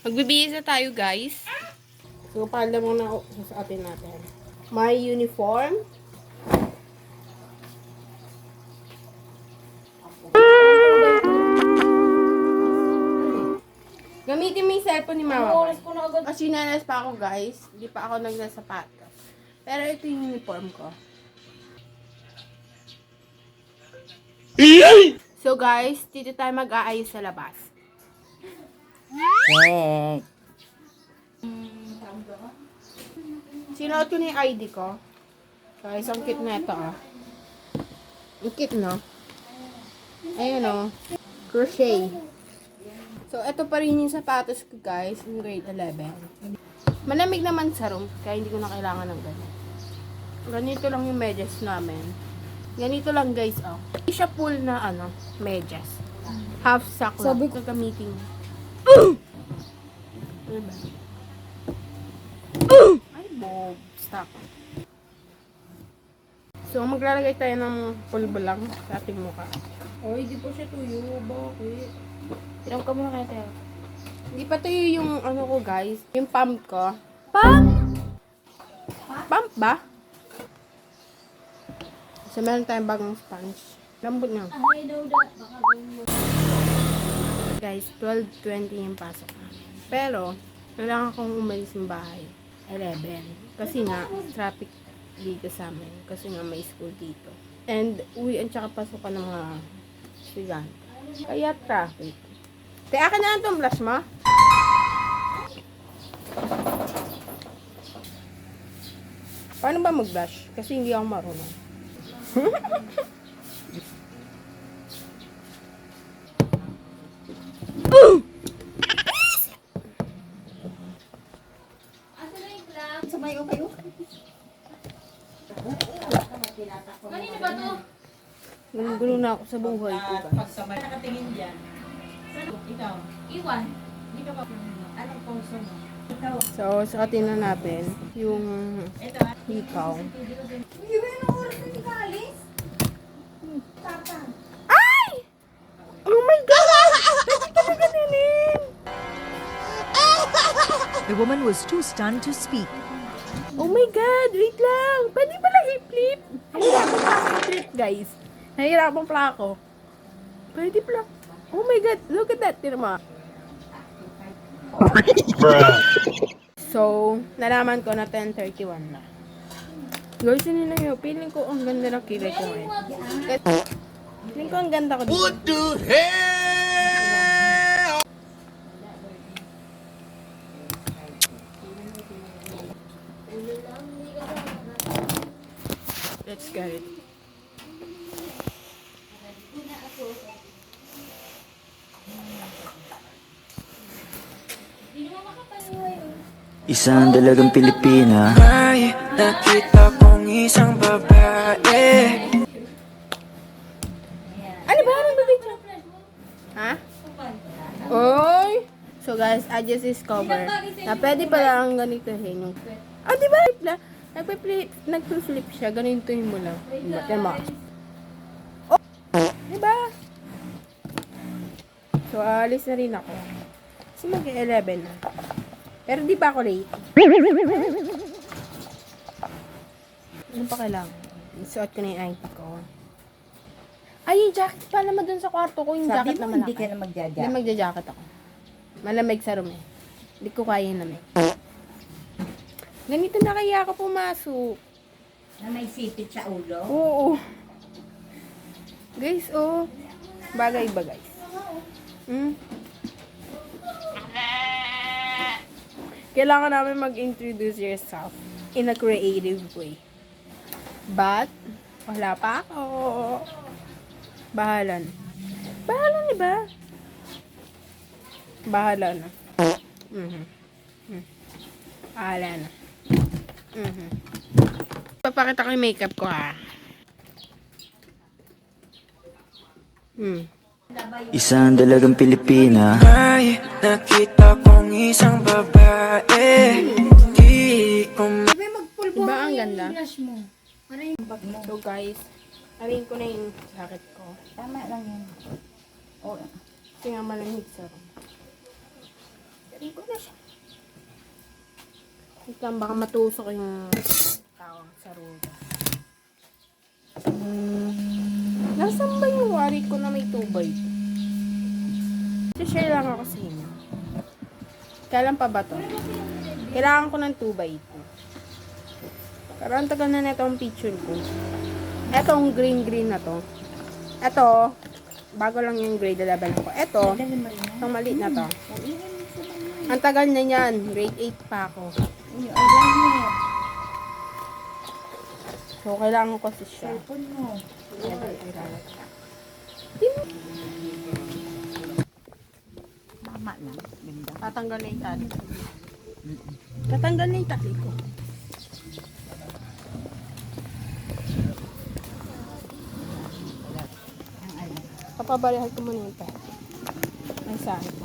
Magbibihis na tayo, guys. So, pala muna sa atin natin. My uniform. Gamitin mo yung cellphone ni Mama. Kasi nanas pa ako, guys. Hindi pa ako nagsasapatos. Pero ito yung uniform ko. So, guys, dito tayo mag-aayos sa labas. Sinuot ko na yung ID ko. Guys, ang cute na ito, ah. Ang cute, no? Ayun, oh. Crochet. So, ito pa rin yung sapatos ko, guys. Yung grade 11. Malamig naman sa room, kaya hindi ko na kailangan ng ganito. Ganito lang yung medyas namin. Ganito lang, guys, oh. Hindi siya full na, medyas. Half sack lang. Sabi ko gamitin. Diba? Ay, Bob. Stop. So, maglalagay tayo ng pulbo lang sa ating mukha. Oh, hindi po siya tuyo. Bakit? Tirang ka muna kayo tayo. Hindi pa tuyo yung ko, guys. Yung pump ko. Pump? Pump ba? So, meron tayong bagong sponge. Lambot nga. Guys, 12:20 yung pasok. Pero, kailangan akong umalis ng bahay. 11. Kasi nga, traffic dito sa amin. Kasi nga, may school dito. And, uwi at saka pasukan ng mga estudyante. Kaya traffic. Te, akin na lang itong blush mo. Paano ba mag-blush? Kasi hindi ako marunong. Sumayo kayo. Kanina ba to? Gulo na ako sa buhay ko, guys. Pagsamay. Nakatingin dyan. Ikaw? Iwan. Hindi ka ba? Anong puso mo? So, suotin na natin yung hikaw. Hindi ba yung oras na hindi ka alis? Tata. Ay! Oh my God! Bakit ka ba ganinin? The woman was too stunned to speak. Oh my God! Wait lang! Pwede ba lang i-flip? Nahirapan pa ako i-flip, guys. Nahirapan pa ako. Pwede pala. Oh my God! Look at that! Tira mo. So, nalaman ko na 10:31 na. Guys, yun na yun. Feeling ko ang ganda ng kilay ko ngayon. Feeling ko ang ganda ko dito. What the hell? Let's get it. Isang dalagang Pilipina. May nakita kong isang babae. Ano ba? Anong bibig? Ha? Oy! So guys, I just discovered na pwede pala ang ganitohin yung... Ah, di ba? Nagpe-flip siya. Ganitohin mo lang. Yan mo. Oh! Di ba? So, alis na rin ako. Kasi mag-11 na. Pero di pa ako late. Ano pa kailangan? Isuot ko na yung ID ko. Ay, yung jacket pa naman dun sa kwarto ko. Yung Sabi jacket mo na hindi malaki. ka na magjaja. Hindi magja-jacket ako. Malamig sa room eh. Hindi ko kaya yung lamig. Ganito na kaya ako pumasok. Na may sipit sa ulo. Oo. Guys, oh. Bagay ba, guys? Hmm? Kailangan namin mag-introduce yourself in a creative way. But, wala pa ako. Bahala na. Bahala na ba? Bahala na. Bahala na. Papakita ko yung makeup ko, ha. Isang dalagang Pilipina. May nakita kong isang babae. Di ko Sabi magpulbo Diba ang yung ganda? blush mo. Ano yung bag mo? So guys, arin ko na yung jacket ko. Tama lang yun. Oh, Kasi nga malamig sa room. galing ko na siya. Wait lang, baka matusok yung tao sa ruda. Nasaan ba yung wari ko na may 2x2? Share lang ako sa inyo. Kailan pa ba to? Kailangan ko ng 2x2. Pero ang tagal na neto ang picture ko. Eto ang green na to. Eto, bago lang yung grade 11 ko. Eto, itong maliit na to. Ang tagal na yan. Grade 8 pa ako. So, kailangan ko kasi siya. Cellphone mo. Tama lang. Ganda. Tatanggal na yung tali. Tatanggal na yung tali ko. Papabalihan ko muna yung tali. Ay, saan ko.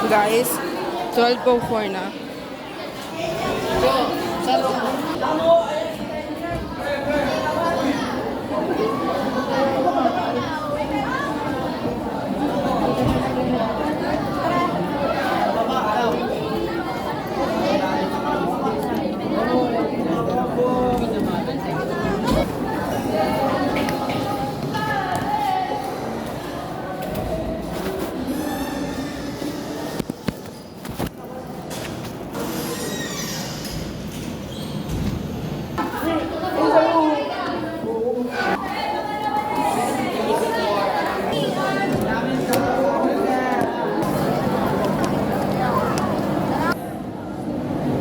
Guys, 12:04 na.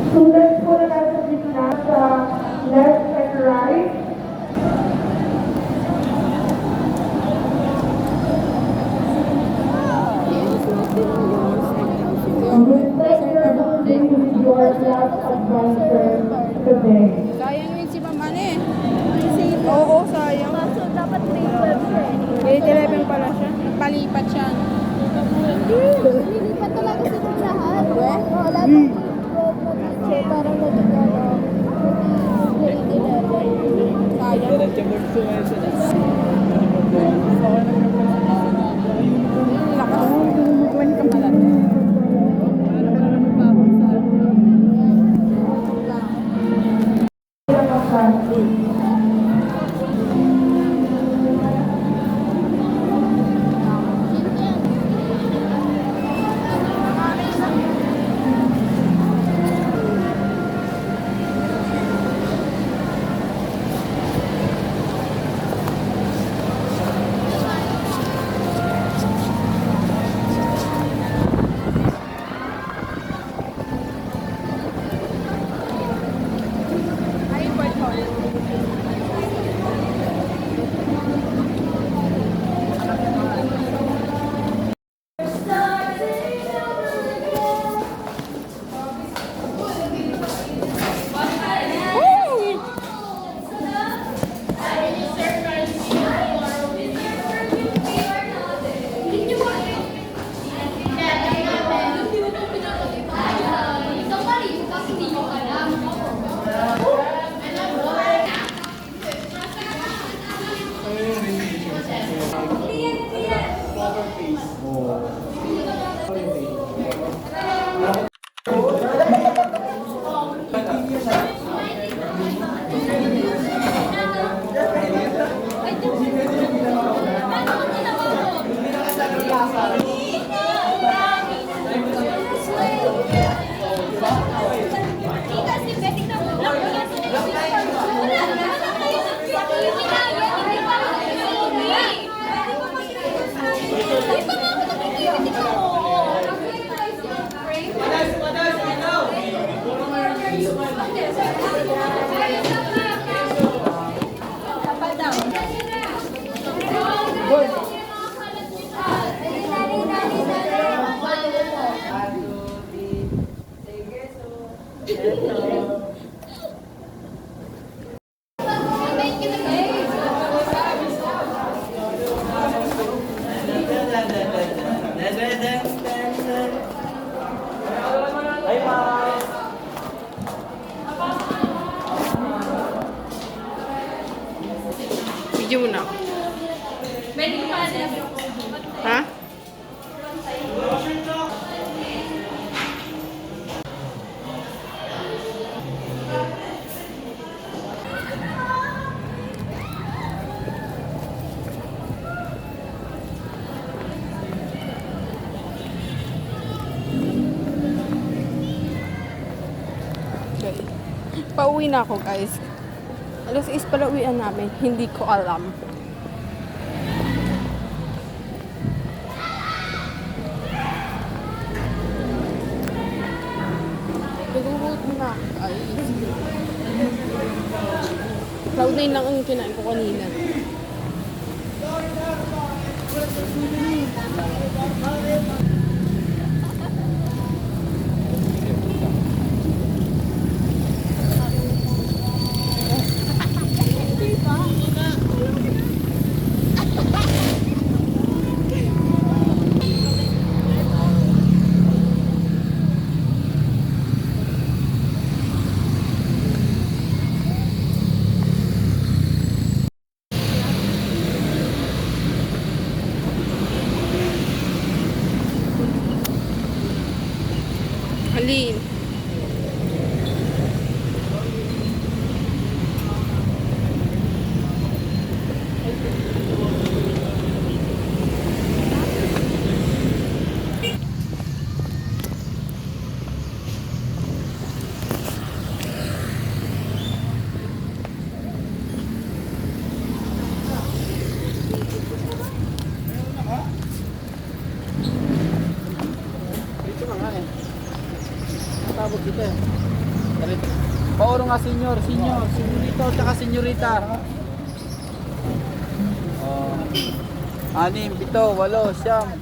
Students po na nasa gitna sa left and right. With pleasure, your class advisor today. Sayang yun si Mama eh. Oo, sayang. So, dapat may 12 siya eh. Grade 11 pala siya. Palipat siya. Lilipat talaga sa lahat. Oo, lahat ng teacher parang naging grade 11. Sayang. Ay, Video mo na. Ha? Okay. Pauwi na ako, guys. Alas 6 pala uwian namin. Hindi ko alam. Nag-road na ako, guys. Cloud9 lang ang kinain ko kanina. Alin? Tawag dito eh. Pauro nga senyorito, tsaka senyorita. Oh. 6, 7, 8, 9,